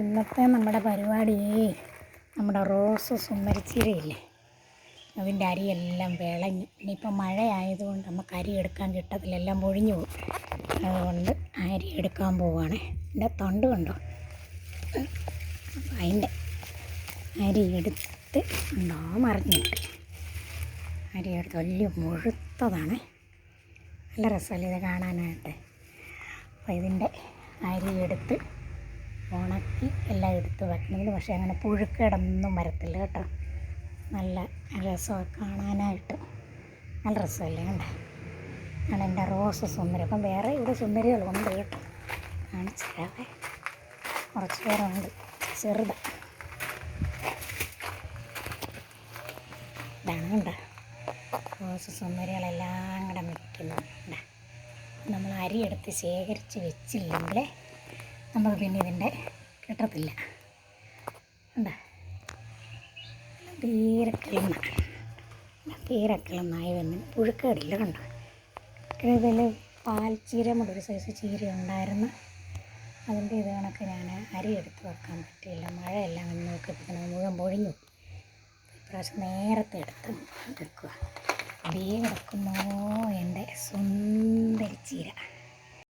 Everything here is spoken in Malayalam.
ഇന്നത്തെ നമ്മുടെ പരിപാടി നമ്മുടെ റോസ് സുന്ദരിച്ചീരയില്ലേ, അതിൻ്റെ അരിയെല്ലാം വിളഞ്ഞു. ഇനിയിപ്പോൾ മഴ ആയതുകൊണ്ട് നമുക്ക് അരി എടുക്കാൻ കിട്ടത്തില്ല, എല്ലാം പൊഴിഞ്ഞു പോകും. അതുകൊണ്ട് അരി എടുക്കാൻ പോവുകയാണ്. എൻ്റെ തൊണ്ട് കണ്ടോ, അതിൻ്റെ അരി എടുത്ത് ഉണ്ടോ മറിഞ്ഞിട്ട് അരി എടുത്ത് വലിയ മുഴുത്തതാണ്. നല്ല രസമല്ലേ ഇത് കാണാനായിട്ട്. അപ്പോൾ ഇതിൻ്റെ അരി എടുത്ത് ഉണക്കി എല്ലാം എടുത്ത് വെക്കണമെങ്കിൽ, പക്ഷേ അങ്ങനെ പുഴുക്കേടൊന്നും വരത്തില്ല കേട്ടോ. നല്ല രസമൊക്കെ കാണാനായിട്ട് നല്ല രസമല്ലേ കണ്ടേ. ആണ് എൻ്റെ റോസ് സുന്ദരി. അപ്പം വേറെ ഇവിടെ സുന്ദരികളുണ്ട് കേട്ടോ, കാണിച്ചു തരാവേ. കുറച്ച് പേരുണ്ട്, ചെറുതാണ്. ഇതാണ് കണ്ടോ റോസ് സുന്ദരികളെല്ലാം കൂടെ നിൽക്കുന്നുണ്ട്. നമ്മൾ അരി എടുത്ത് ശേഖരിച്ച് വെച്ചില്ലെങ്കിൽ നമുക്ക് പിന്നെ ഇതിൻ്റെ കിട്ടത്തില്ല. കണ്ടോ തീരെ കിളന്നായി വന്ന് പുഴുക്കേടില്ല കണ്ടോ. ഇതിൽ പാൽച്ചീര ഒരു സൈസ് ചീര ഉണ്ടായിരുന്നു. അതിൻ്റെ ഇത് കണക്ക് ഞാൻ അരി എടുത്ത് വെക്കാൻ പറ്റിയില്ല, മഴയെല്ലാം വന്ന് നോക്കിപ്പിക്കുന്നത് മുഴുവൻ പൊഴിഞ്ഞു. ഇപ്രാവശ്യം നേരത്തെ എടുത്ത് വെക്കുക. കിടക്കുന്നോ എൻ്റെ സുന്ദരി ചീര.